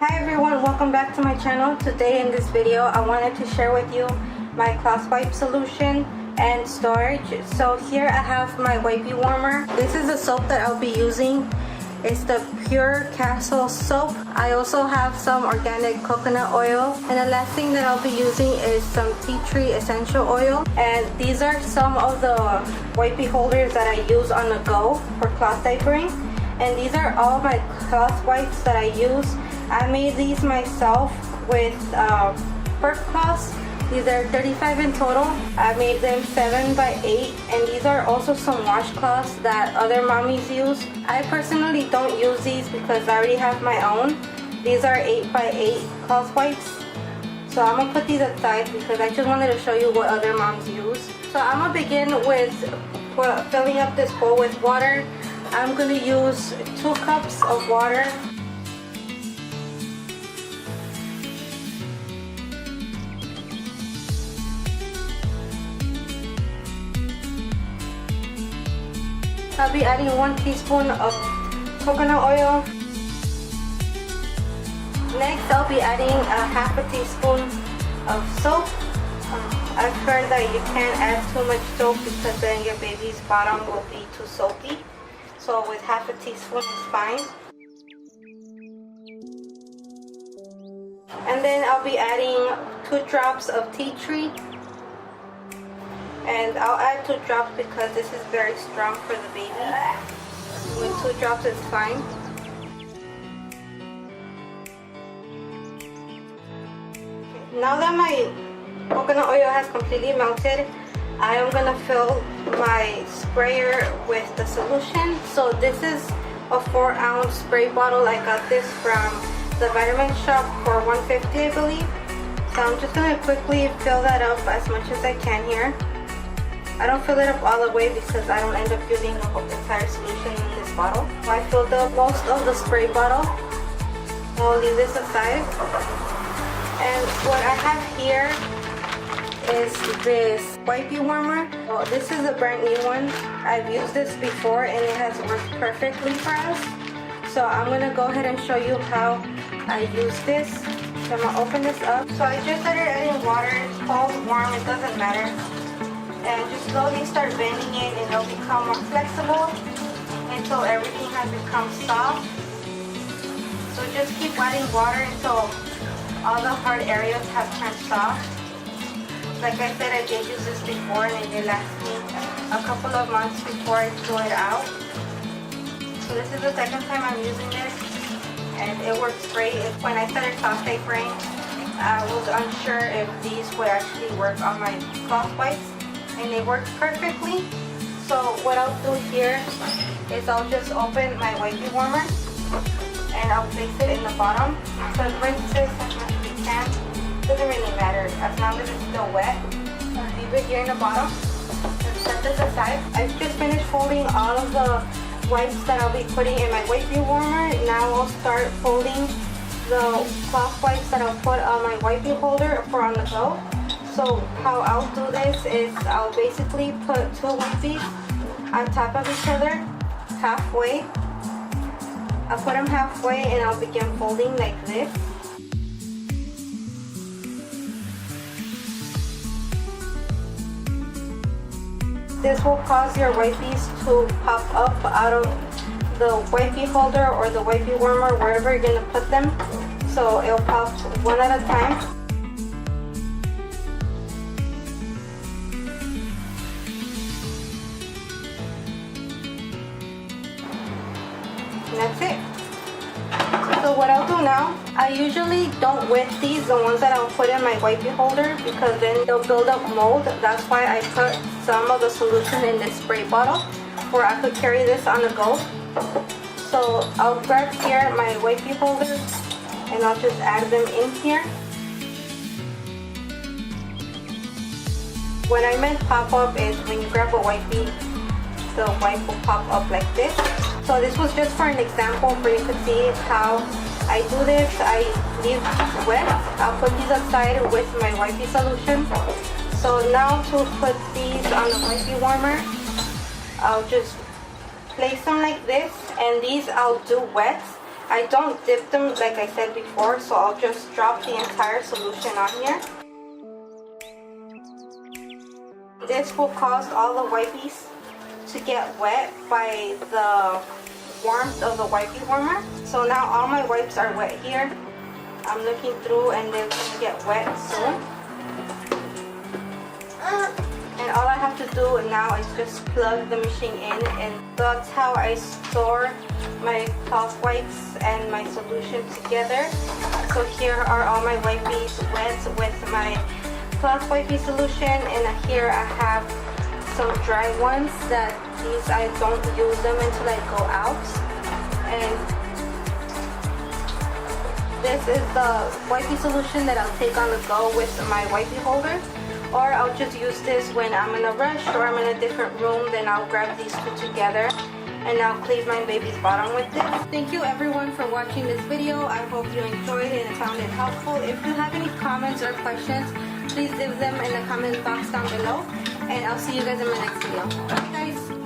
Hi everyone, welcome back to my channel. Today in this video I wanted to share with you my cloth wipe solution and storage. So here I have my wipey warmer. This is the soap that I'll be using. It's the Pure-Castile soap. I also have some organic coconut oil, and the last thing that I'll be using is some tea tree essential oil. And these are some of the wipey holders that I use on the go for cloth diapering. And these are all my cloth wipes that I use. I made these myself with perk cloths. These are 35 in total. I made them 7 by 8, and these are also some washcloths that other mommies use. I personally don't use these because I already have my own. These are 8 by 8 cloth wipes. So I'm gonna put these aside because I just wanted to show you what other moms use. So I'm gonna begin with filling up this bowl with water. I'm gonna use 2 cups of water. I'll be adding 1 teaspoon of coconut oil. Next, I'll be adding a half a teaspoon of soap. I've heard that you can't add too much soap because then your baby's bottom will be too soapy. So with half a teaspoon is fine. And then I'll be adding 2 drops of tea tree. And I'll add 2 drops because this is very strong for the baby. With 2 drops is fine. Okay. Now that my coconut oil has completely melted, I am going to fill my sprayer with the solution. So this is a 4-ounce spray bottle. I got this from the vitamin shop for $1.50 I believe. So I'm just going to quickly fill that up as much as I can here. I don't fill it up all the way because I don't end up using the whole entire solution in this bottle. So I filled up most of the spray bottle. I'll leave this aside. And what I have here is this wipey warmer. Well, this is a brand new one. I've used this before and it has worked perfectly for us. So I'm going to go ahead and show you how I use this. So I'm going to open this up. So I just started adding water. It's cold, warm, it doesn't matter. And just slowly start bending it and it'll become more flexible until everything has become soft. So just keep adding water until all the hard areas have turned soft. Like I said, I did use this before and it did last me a couple of months before I threw it out. So this is the second time I'm using this and it works great. When I started cloth diapering, I was unsure if these would actually work on my cloth wipes. And it works perfectly. So what I'll do here is I'll just open my wipey warmer and I'll place it in the bottom. So rinse this as much as you can. Doesn't really matter as long as it's still wet. I'll leave it here in the bottom and set this aside. I've just finished folding all of the wipes that I'll be putting in my wipey warmer. Now I'll start folding the cloth wipes that I'll put on my wipey holder for on the go. So how I'll do this is I'll basically put 2 wipes on top of each other, halfway. I'll put them halfway and I'll begin folding like this. This will cause your wipes to pop up out of the wipey holder or the wipey warmer, wherever you're going to put them. So it'll pop one at a time. That's it. So what I'll do now, I usually don't wet these, the ones that I'll put in my wipey holder, because then they'll build up mold. That's why I put some of the solution in this spray bottle where I could carry this on the go. So I'll grab here my wipey holders and I'll just add them in here. When I meant pop up is when you grab a wipey, the wipe will pop up like this. So this was just for an example for you to see how I do this. I leave wet. I'll put these aside with my wipey solution. So now to put these on the wipey warmer, I'll just place them like this, and these I'll do wet. I don't dip them like I said before, so I'll just drop the entire solution on here. This will cause all the wipes to get wet by the warmth of the wipey warmer. So now all my wipes are wet here. I'm looking through and they're gonna get wet soon. And all I have to do now is just plug the machine in, and that's how I store my cloth wipes and my solution together. So here are all my wipes wet with my cloth wipey solution, and here I have some dry ones that these I don't use them until I go out. And this is the wipey solution that I'll take on the go with my wipey holder. Or I'll just use this when I'm in a rush or I'm in a different room, then I'll grab these two together and I'll clean my baby's bottom with this. Thank you everyone for watching this video. I hope you enjoyed it and found it helpful. If you have any comments or questions, please leave them in the comment box down below. And I'll see you guys in my next video. Bye guys!